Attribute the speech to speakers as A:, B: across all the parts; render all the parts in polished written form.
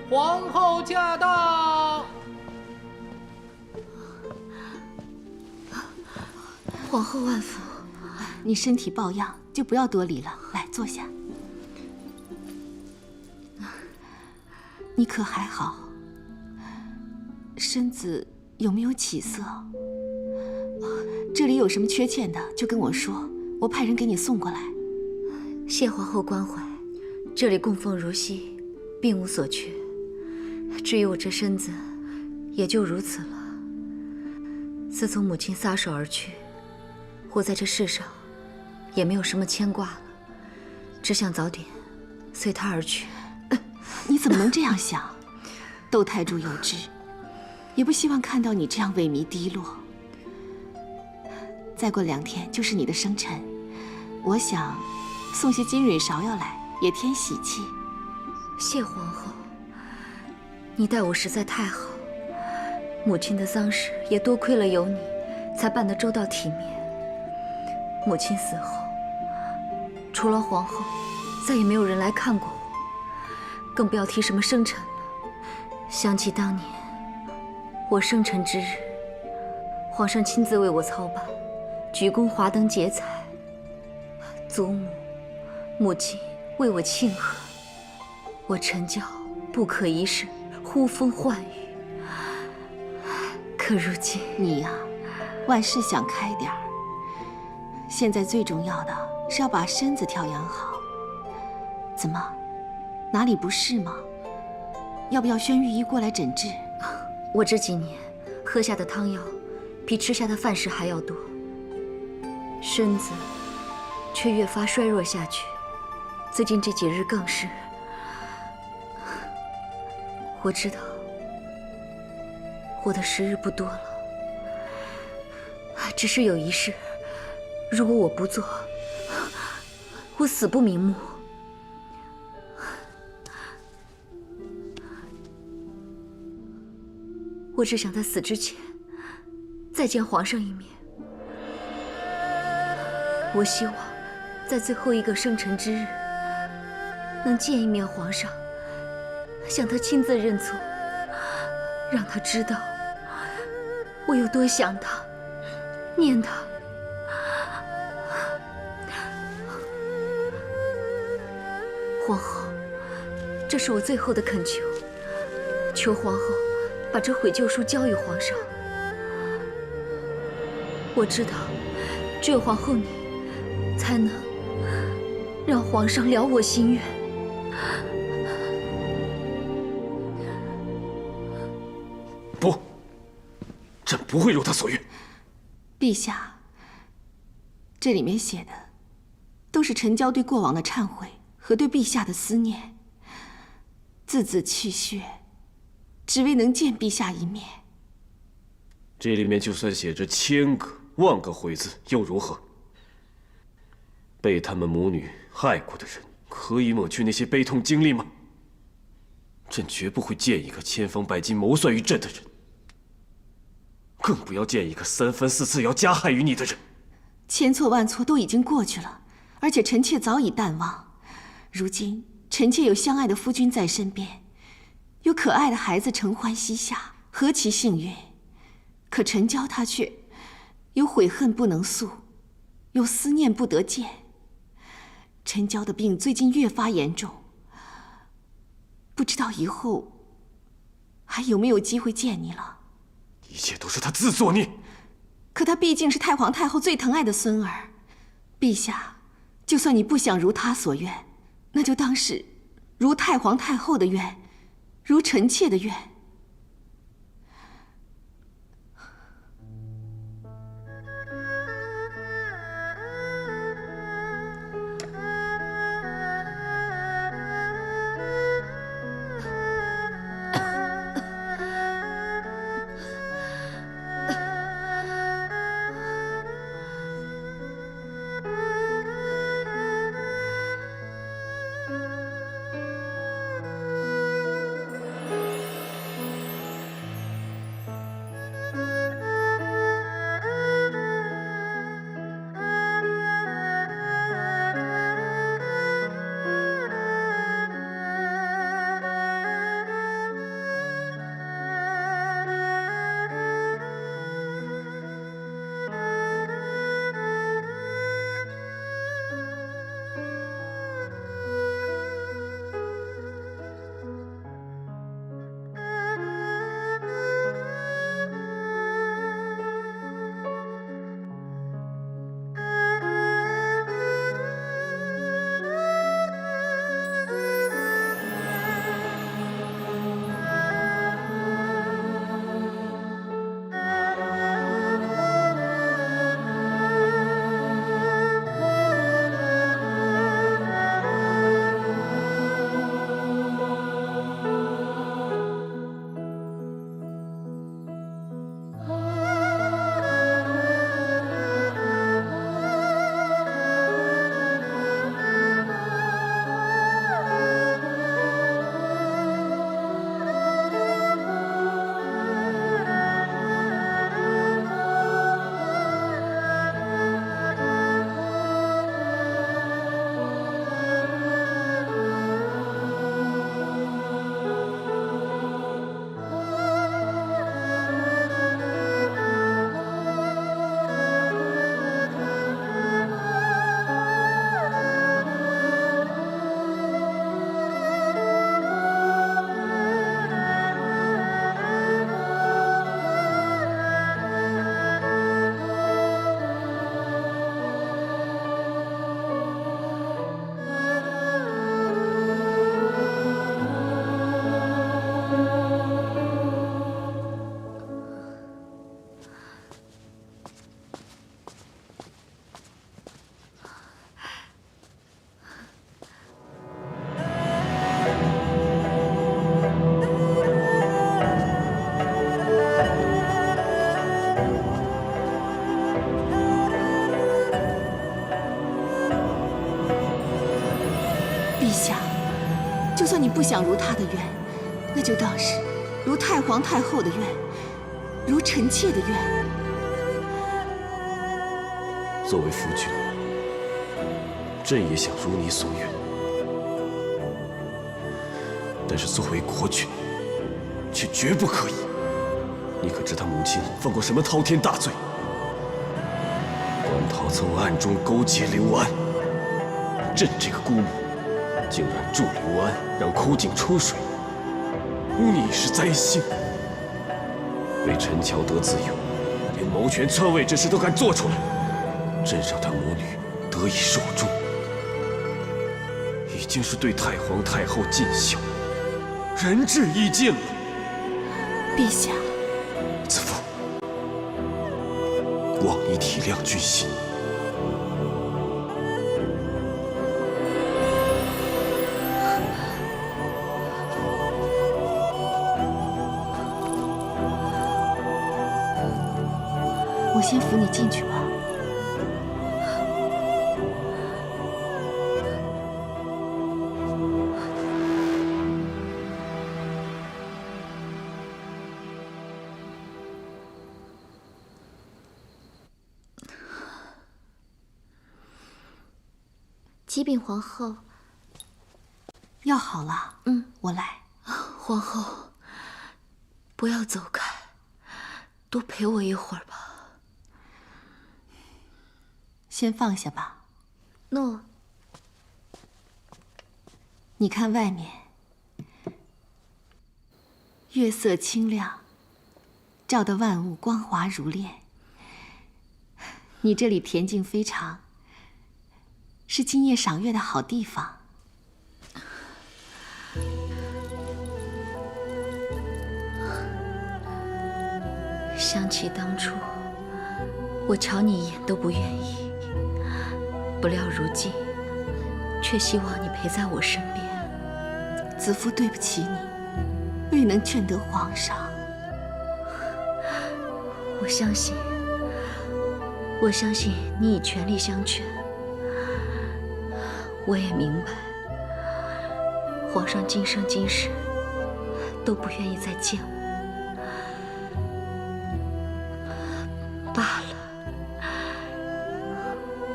A: 皇后驾到！
B: 皇后万福，
C: 你身体抱恙，就不要多礼了。来，坐下。你可还好？身子有没有起色？这里有什么缺欠的，就跟我说，我派人给你送过来。
B: 谢皇后关怀，这里供奉如昔，并无所缺。至于我这身子，也就如此了。自从母亲撒手而去，我在这世上也没有什么牵挂了，只想早点随她而去。
C: 你怎么能这样想？窦太主有知，也不希望看到你这样萎靡低落。再过2天就是你的生辰，我想送些金蕊芍药来，也添喜气。
B: 谢皇后，你待我实在太好。母亲的丧事也多亏了有你，才办得周到体面。母亲死后，除了皇后，再也没有人来看过我，更不要提什么生辰了。想起当年我生辰之日，皇上亲自为我操办，举宫华灯结彩，祖母、母亲为我庆贺，我陈娇不可一世，呼风唤雨。可如今
C: 你呀，万事想开点儿。现在最重要的是要把身子调养好。怎么，哪里不适吗？要不要宣御医过来诊治？
B: 我这几年喝下的汤药，比吃下的饭食还要多，身子却越发衰弱下去。最近这几日更是。我知道我的时日不多了，只是有一事，如果我不做，我死不瞑目。我只想在死之前再见皇上一面。我希望在最后一个生辰之日能见一面皇上，向他亲自认错，让他知道我有多想他，念他。皇后，这是我最后的恳求，求皇后把这悔旧书交与皇上。我知道，只有皇后你，才能让皇上了我心愿。
D: 不，朕不会如他所愿。
C: 陛下，这里面写的都是陈娇对过往的忏悔和对陛下的思念，字字泣血，只为能见陛下一面。
D: 这里面就算写着1000个、10000个悔字，又如何？被他们母女害过的人，可以抹去那些悲痛经历吗？朕绝不会见一个千方百计谋算于朕的人，更不要见一个3番4次要加害于你的人。
C: 千错万错都已经过去了，而且臣妾早已淡忘。如今臣妾有相爱的夫君在身边，有可爱的孩子承欢膝下，何其幸运！可陈娇她却有悔恨不能诉，有思念不得见。陈娇的病最近越发严重，不知道以后还有没有机会见你了。
D: 一切都是他自作孽。
C: 可他毕竟是太皇太后最疼爱的孙儿，陛下，就算你不想如他所愿，那就当是如太皇太后的愿，如臣妾的愿。不想如他的愿，那就当是如太皇太后的愿，如臣妾的愿。
D: 作为夫君，朕也想如你所愿，但是作为国君，却绝不可以。你可知他母亲犯过什么滔天大罪？关陶曾暗中勾结刘安，朕这个姑母竟然助刘安让枯井出水，你是灾星。为臣乔得自由，连谋权篡位之事都敢做出来，朕让他母女得以受诛，已经是对太皇太后尽孝，仁至义尽了。
C: 陛下，
D: 子父，望你体谅君心。
C: 我先扶你进去吧。
B: 启禀皇后，
C: 药好了，我来。
B: 皇后，不要走开，多陪我一会儿吧。
C: 先放下吧。
B: 诺。
C: 你看外面，月色清亮，照得万物光滑如炼。你这里恬静非常，是今夜赏月的好地方。
B: 想起当初，我瞧你一眼都不愿意，不料如今，却希望你陪在我身边。
C: 子父对不起你，未能劝得皇上。
B: 我相信你已全力相劝。我也明白，皇上今生今世都不愿意再见我。罢了，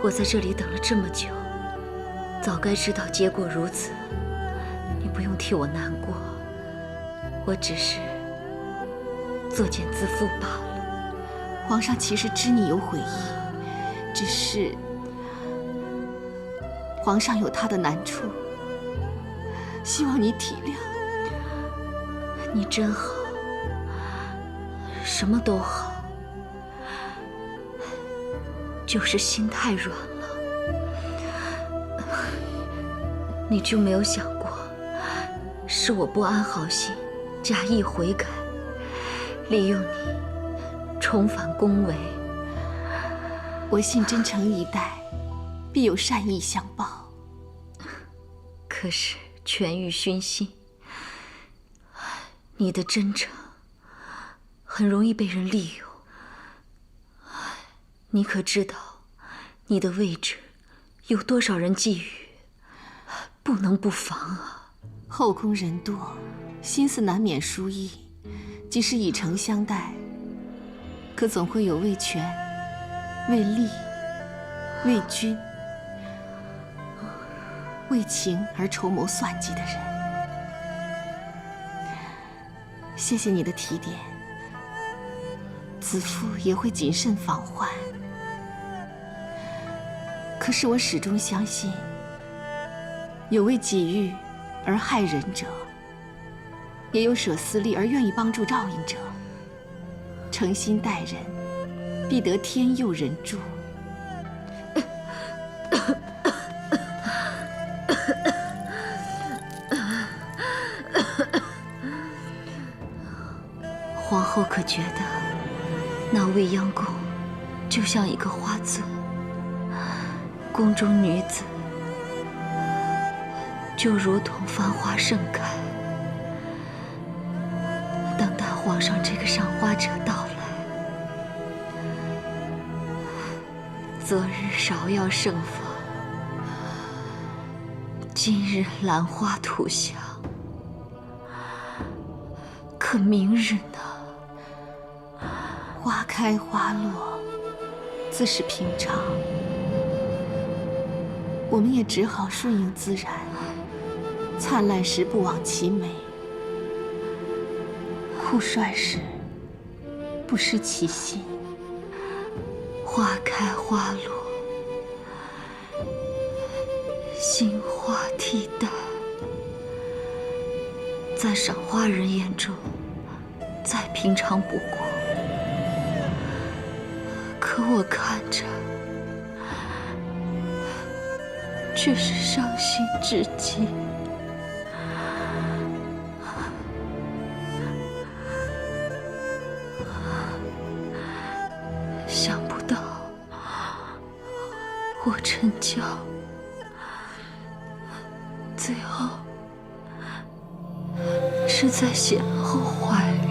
B: 我在这里等了这么久，早该知道结果如此。你不用替我难过，我只是作茧自缚罢了。
C: 皇上其实知你有悔意，只是皇上有他的难处，希望你体谅。
B: 你真好，什么都好，就是心太软了。你就没有想过，是我不安好心，假意悔改，利用你重返宫闱。
C: 我信真诚以待，必有善意相报。
B: 可是权欲熏心，你的真诚很容易被人利用。你可知道，你的位置有多少人觊觎？不能不防啊！
C: 后宫人多，心思难免疏逸。即使以诚相待，可总会有为权、为利、为君、为情而筹谋算计的人。谢谢你的提点，子父也会谨慎防患。可是我始终相信，有为己欲而害人者，也有舍私利而愿意帮助照应者。诚心待人，必得天佑人助。
B: 皇后可觉得那未央宫就像一个花樽，宫中女子就如同繁花盛开。等待皇上这个赏花者到来，昨日芍药盛放，今日兰花吐香。可明日呢？
C: 花开花落，自是平常。我们也只好顺应自然，灿烂时不枉其美，酷率时不失其心。
B: 花开花落，心花替代，在赏花人眼中再平常不过。可我看着，却是伤心至极。想不到，我陈娇最后是在贤后怀里。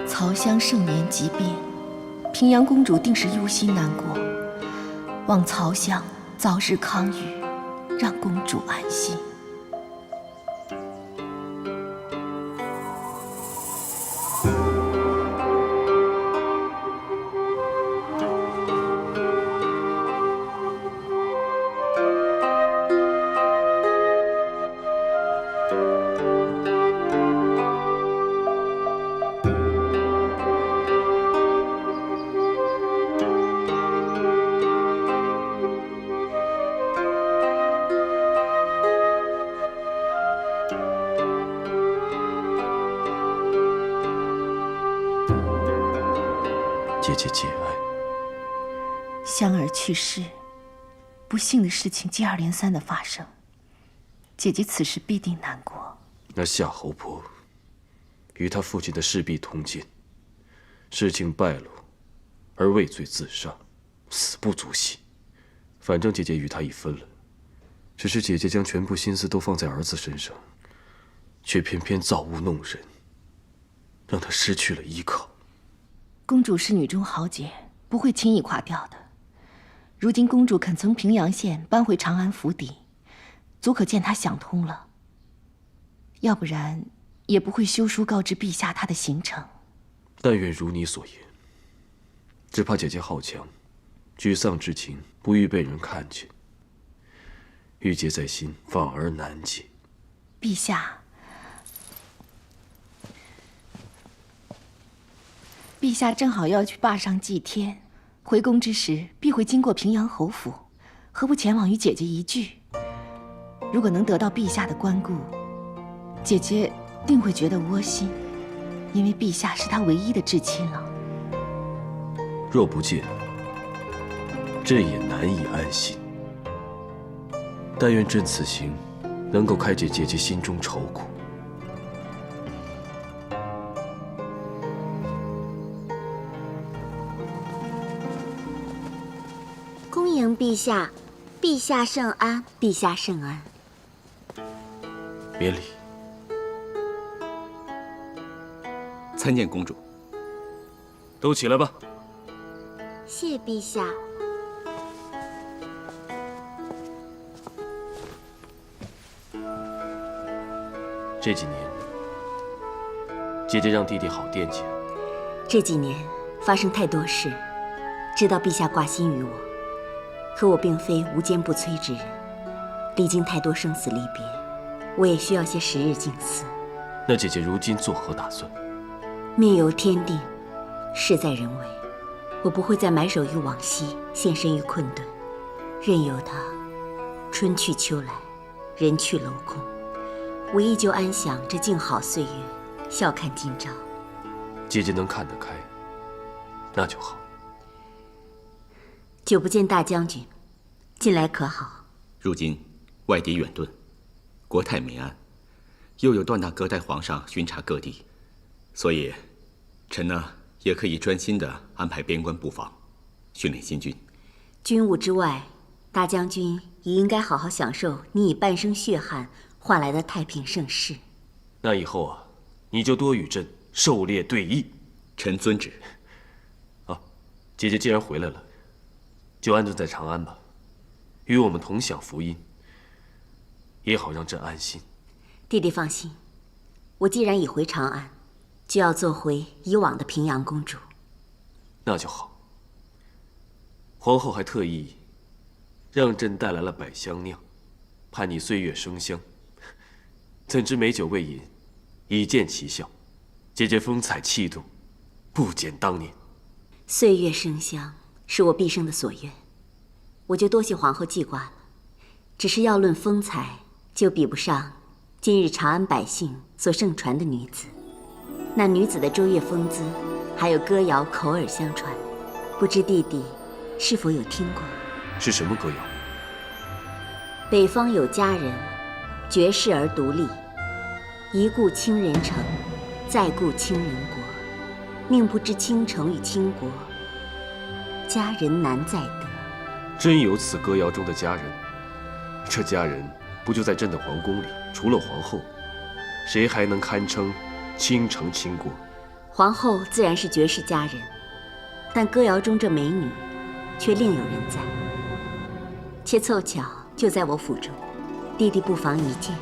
C: 曹襄盛年即变，平阳公主定是忧心难过，望曹襄早日康愈，让公主安心。
D: 姐姐节哀。
C: 香儿去世，不幸的事情接二连三的发生，姐姐此时必定难过。
D: 那夏侯伯与他父亲的事必通奸，事情败露而畏罪自杀，死不足惜。反正姐姐与他已分了，只是姐姐将全部心思都放在儿子身上，却偏偏造物弄人，让他失去了依靠。
C: 公主是女中豪杰，不会轻易垮掉的。如今公主肯从平阳县搬回长安府邸，足可见她想通了。要不然，也不会修书告知陛下她的行程。
D: 但愿如你所言，只怕姐姐好强，沮丧之情不欲被人看见，郁结在心，反而难解。
C: 陛下，陛下正好要去坝上祭天，回宫之时必会经过平阳侯府，何不前往与姐姐一聚？如果能得到陛下的关顾，姐姐定会觉得窝心，因为陛下是她唯一的至亲了。
D: 若不见，朕也难以安心。但愿朕此行能够开解姐姐心中愁苦。
E: 恭迎陛下，陛下圣安，陛下圣安。
D: 免礼。
F: 参见公主。
D: 都起来吧。
E: 谢陛下。
D: 这几年，姐姐让弟弟好惦记。
E: 这几年发生太多事，知道陛下挂心于我，可我并非无坚不摧之人，历经太多生死离别，我也需要些时日静思。
D: 那姐姐如今作何打算？
E: 命由天定，事在人为。我不会再埋首于往昔，陷身于困顿，任由它春去秋来，人去楼空。我依旧安享这静好岁月，笑看今朝。
D: 姐姐能看得开，那就好。
E: 久不见大将军，近来可好？
F: 如今外敌远遁，国泰民安，又有段大哥带皇上巡查各地，所以臣呢也可以专心地安排边关布防，训练新军。
E: 军务之外，大将军也应该好好享受你以半生血汗换来的太平盛世。
D: 那以后啊，你就多与朕狩猎对弈。
F: 臣遵旨。
D: 啊，姐姐既然回来了，就安顿在长安吧，与我们同享福音，也好让朕安心。
E: 弟弟放心，我既然已回长安，就要做回以往的平阳公主。
D: 那就好。皇后还特意让朕带来了百香酿，盼你岁月生香。怎知美酒未饮，已见奇效。姐姐风采气度，不减当年。
E: 岁月生香是我毕生的所愿，我就多谢皇后记挂了。只是要论风采，就比不上今日长安百姓所盛传的女子。那女子的周越风姿，还有歌谣口耳相传，不知弟弟是否有听过？
D: 是什么歌谣？
E: 北方有佳人，绝世而独立。一顾倾人城，再顾倾人国。宁不知倾城与倾国，佳人难再得。
D: 真有此歌谣中的佳人？这佳人不就在朕的皇宫里？除了皇后，谁还能堪称倾城倾国？
E: 皇后自然是绝世佳人，但歌谣中这美女，却另有人在。且凑巧就在我府中，弟弟不妨一见。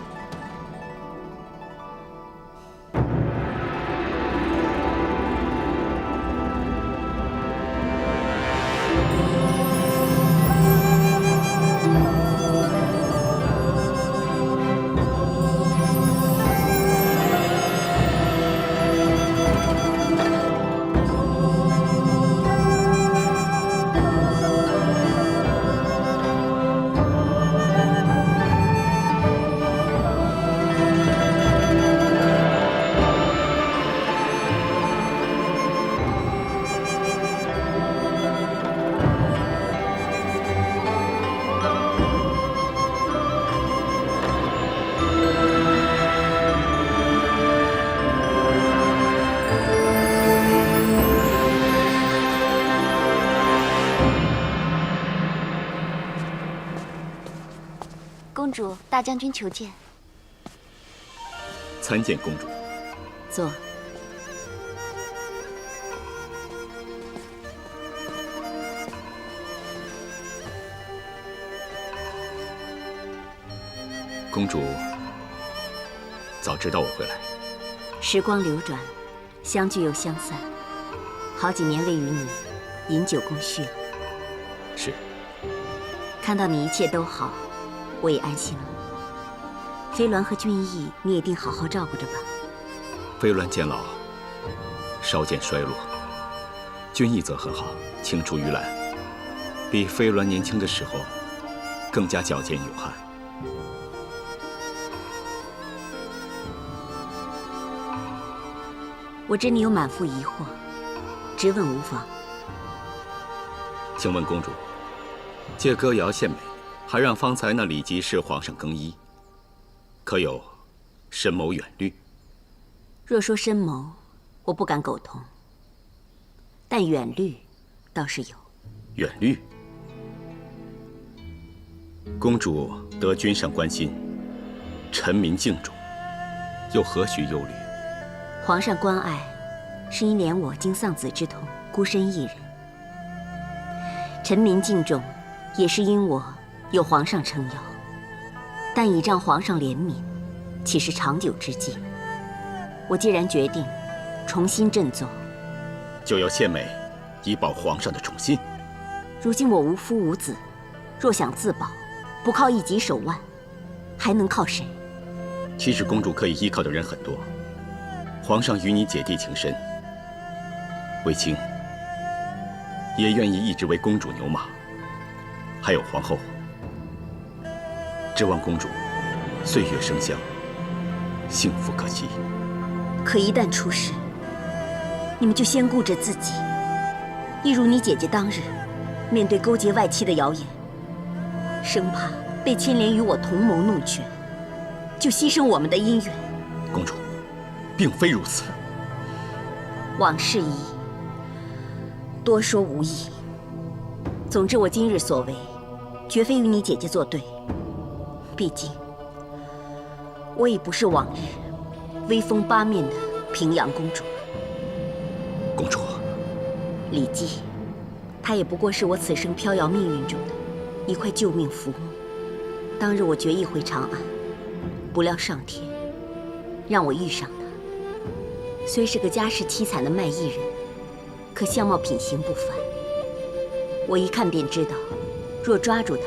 B: 公主，大将军求见。
F: 参见公主。
E: 坐。
F: 公主早知道我会来。
E: 时光流转，相聚又相散，好几年未与你饮酒共叙了。
F: 是。
E: 看到你一切都好，我也安心了。飞鸾和俊逸，你也定好好照顾着吧。
F: 飞鸾渐老，稍见衰落；俊逸则很好，青出于蓝，比飞鸾年轻的时候更加矫健有悍。
E: 我知你有满腹疑惑，直问无妨。
F: 请问公主，借歌谣献美，还让方才那里吉侍皇上更衣，可有深谋远虑？
E: 若说深谋，我不敢苟同，但远虑倒是有。
F: 远虑？公主得君上关心，臣民敬重，又何须忧虑？
E: 皇上关爱，是因怜我经丧子之痛，孤身一人；臣民敬重，也是因我有皇上撑腰。但倚仗皇上怜悯，岂是长久之计？我既然决定重新振作，
F: 就要献美，以保皇上的宠信。
E: 如今我无夫无子，若想自保，不靠一己手腕，还能靠谁？
F: 其实公主可以依靠的人很多，皇上与你姐弟情深，卫青也愿意一直为公主牛马。还有皇后，指望公主岁月生香，幸福可期。
E: 可一旦出事，你们就先顾着自己。一如你姐姐当日面对勾结外戚的谣言，生怕被牵连于我同谋弄权，就牺牲我们的姻缘。
F: 公主，并非如此。
E: 往事已矣，多说无益。总之，我今日所为，绝非与你姐姐作对。毕竟，我已不是往日威风八面的平阳公主了。
F: 公主，
E: 李姬，她也不过是我此生飘摇命运中的一块救命浮木。当日我决意回长安，不料上天让我遇上她。虽是个家世凄惨的卖艺人，可相貌品行不凡。我一看便知道，若抓住她，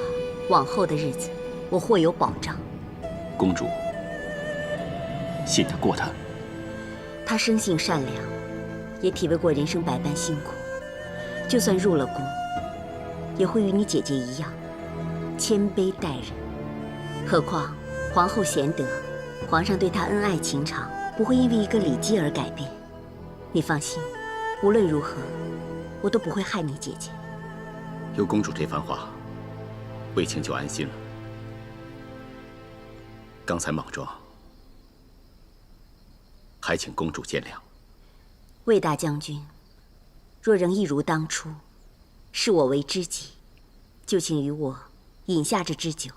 E: 往后的日子我或有保障。
F: 公主信得过他？
E: 她生性善良，也体味过人生百般辛苦。就算入了宫，也会与你姐姐一样，谦卑待人。何况皇后贤德，皇上对她恩爱情长，不会因为一个李姬而改变。你放心，无论如何，我都不会害你姐姐。
F: 有公主这番话，卫青就安心了。刚才莽撞，还请公主见谅。
E: 魏大将军，若仍一如当初，视我为知己，就请与我饮下这支酒。